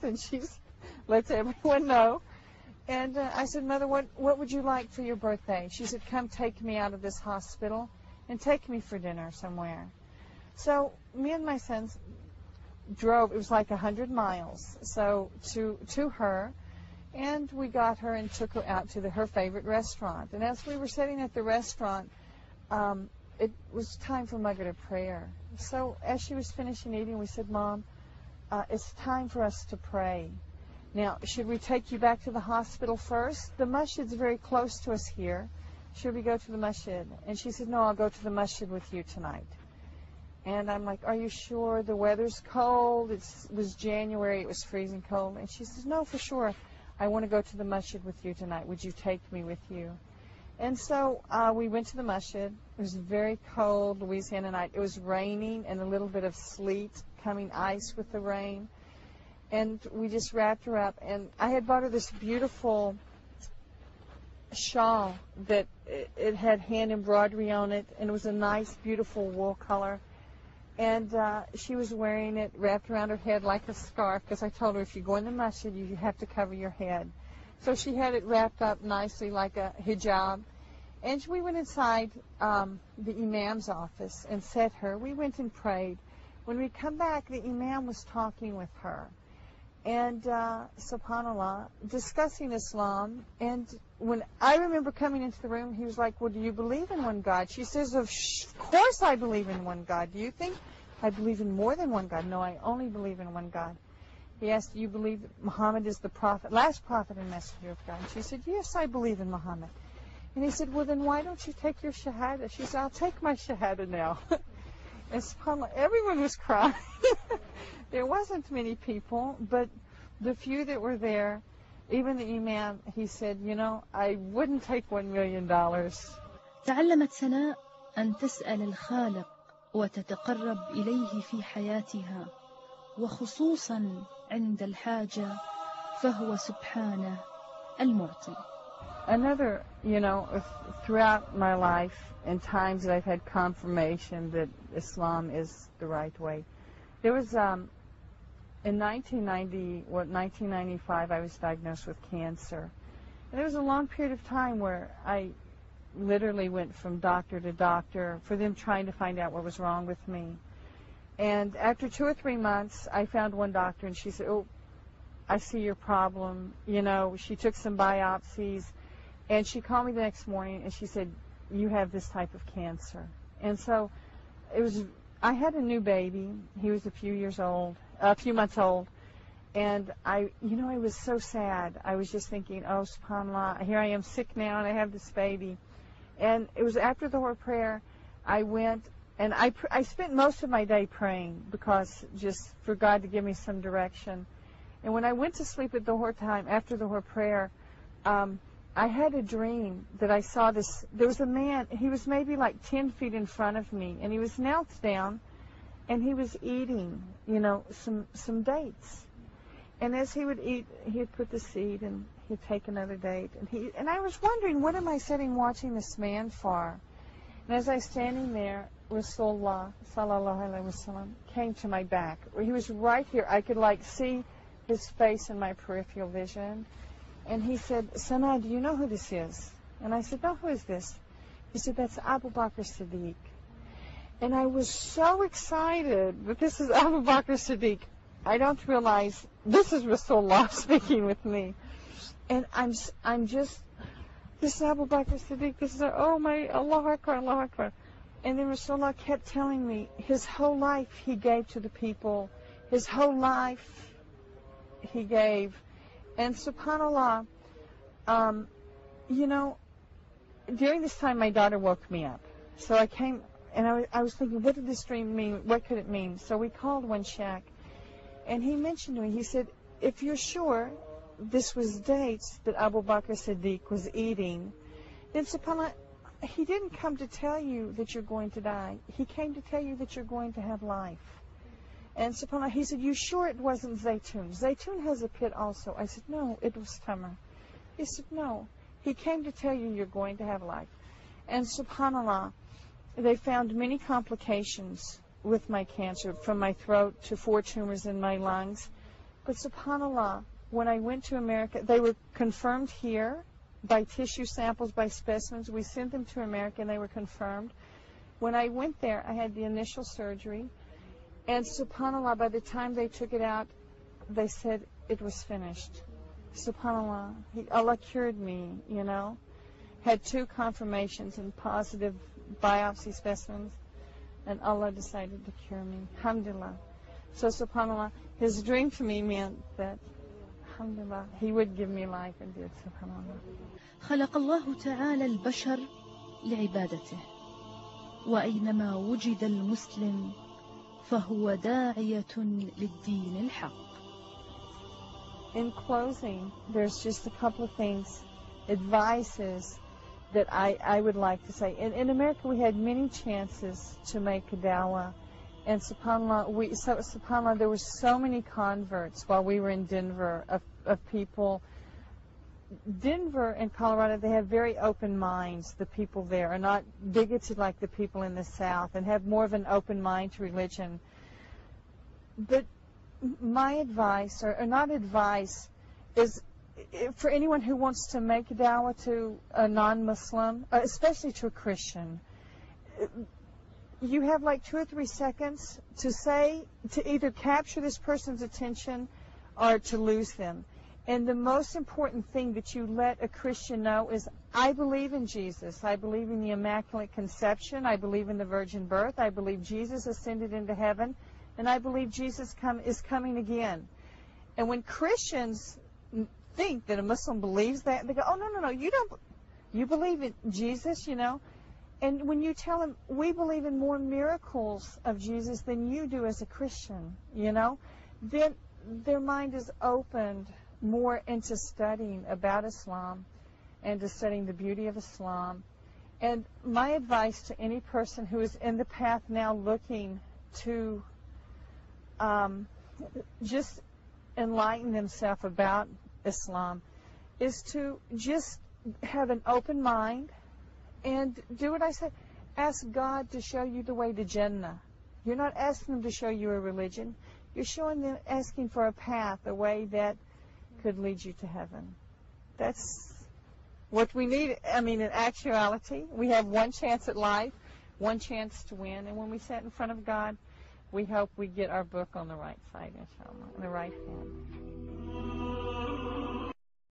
and she lets everyone know. And I said, Mother, what would you like for your birthday? She said, come take me out of this hospital and take me for dinner somewhere. So me and my sons drove, it was like 100 miles, so to her, and we got her and took her out to her favorite restaurant. And as we were sitting at the restaurant, it was time for Maghrib prayer. So as she was finishing eating, we said, Mom, it's time for us to pray. Now, should we take you back to the hospital first? The masjid's very close to us here. Should we go to the masjid? And she said, no, I'll go to the masjid with you tonight. And I'm like, are you sure? The weather's cold. It was January. It was freezing cold. And she says, no, for sure. I want to go to the masjid with you tonight. Would you take me with you? And so we went to the masjid. It was very cold Louisiana night. It was raining and a little bit of sleet coming, ice with the rain. And we just wrapped her up. And I had bought her this beautiful shawl that it had hand embroidery on it. And it was a nice, beautiful wool color. And she was wearing it wrapped around her head like a scarf, because I told her if you go in the masjid, you have to cover your head. So she had it wrapped up nicely like a hijab. And we went inside the imam's office and set her. We went and prayed. When we come back, the imam was talking with her. And subhanAllah, discussing Islam. And when I remember coming into the room, he was like, well, do you believe in one God? She says, of course I believe in one God. Do you think I believe in more than one God? No, I only believe in one God. He asked, do you believe that Muhammad is the prophet, last prophet and messenger of God? And she said, yes, I believe in Muhammad. And he said, well, then why don't you take your shahada? She said, I'll take my shahada now. And subhanAllah, everyone was crying. There wasn't many people, but the few that were there, even the imam, he said, you know, I wouldn't take $1 million. تعلمت سناء أن تسأل الخالق وتتقرب إليه في حياتها وخصوصا عند الحاجة فهو سبحانه المعطي. Another, you know, throughout my life and times that I've had confirmation that Islam is the right way. There was, in 1995, I was diagnosed with cancer. And there was a long period of time where I literally went from doctor to doctor for them trying to find out what was wrong with me. And after 2 or 3 months, I found one doctor, and she said, oh, I see your problem. You know, she took some biopsies, and she called me the next morning, and she said, you have this type of cancer. And so it was, I had a new baby. He was a few months old. And I was so sad. I was just thinking, oh, subhanAllah, here I am sick now, and I have this baby. And it was after the Dhuhr prayer, I went, and I spent most of my day praying, because just for God to give me some direction. And when I went to sleep at the Dhuhr time, after the Dhuhr prayer, I had a dream that I saw this, there was a man, he was maybe like 10 feet in front of me, and he was knelt down, and he was eating, you know, some dates. And as he would eat, he'd put the seed, and he'd take another date. And I was wondering, what am I sitting watching this man for? And as I was standing there, Rasulullah, sallallahu alaihi wasallam, came to my back. He was right here. I could like see his face in my peripheral vision. And he said, Sanaa, do you know who this is? And I said, no, who is this? He said, that's Abu Bakr Siddiq. And I was so excited that this is Abu Bakr Siddiq. I don't realize this is Rasulullah speaking with me. And I'm just, this is Abu Bakr Siddiq. This is, oh my, Allahu Akbar, Allahu Akbar. And then Rasulullah kept telling me his whole life he gave to the people. His whole life he gave. And subhanAllah, you know, during this time my daughter woke me up. So I came, and I was thinking, what did this dream mean? What could it mean? So we called one shack, and he mentioned to me, he said, if you're sure this was dates that Abu Bakr Siddiq was eating, then subhanAllah, he didn't come to tell you that you're going to die. He came to tell you that you're going to have life. And subhanAllah, he said, you sure it wasn't Zaytun? Zaytun has a pit also. I said, no, it was Tamar. He said, no. He came to tell you you're going to have life. And subhanAllah, they found many complications with my cancer, from my throat to 4 tumors in my lungs But subhanAllah, when I went to America, they were confirmed here by tissue samples, by specimens. We sent them to America and they were confirmed. When I went there, I had the initial surgery. And subhanAllah, by the time they took it out, they said it was finished. SubhanAllah, Allah cured me, you know. Had 2 confirmations and positive biopsy specimens, and Allah decided to cure me. Alhamdulillah. So SubhanAllah, His dream to me meant that, Alhamdulillah, He would give me life, and did. SubhanAllah. خلق الله تعالى البشر لعبادته، وأينما وجد المسلم فهو داعية للدين الحق. In closing, there's just a couple of things, advices that I would like to say. In America, we had many chances to make a dawah, and subhanAllah, there were so many converts while we were in Denver of people. Denver and Colorado, they have very open minds. The people there are not bigoted like the people in the South, and have more of an open mind to religion. But my advice, or not advice, is for anyone who wants to make a dawah to a non-Muslim, especially to a Christian, you have like 2 or 3 seconds to say, to either capture this person's attention or to lose them. And the most important thing that you let a Christian know is, I believe in Jesus. I believe in the Immaculate Conception. I believe in the virgin birth. I believe Jesus ascended into heaven. And I believe Jesus is coming again. And when Christians think that a Muslim believes that, they go, oh, no, you don't. You believe in Jesus, you know. And when you tell them, we believe in more miracles of Jesus than you do as a Christian, you know, then their mind is opened more into studying about Islam and to studying the beauty of Islam. And my advice to any person who is in the path now looking to just enlighten themselves about Islam is to just have an open mind and do what I said. Ask God to show you the way to Jannah. You're not asking Him to show you a religion. You're showing them, asking for a path, a way that could lead you to heaven. That's what we need. I mean, in actuality, we have one chance at life, one chance to win. And when we sit in front of God, we hope we get our book on the right side, inshallah, on the right hand.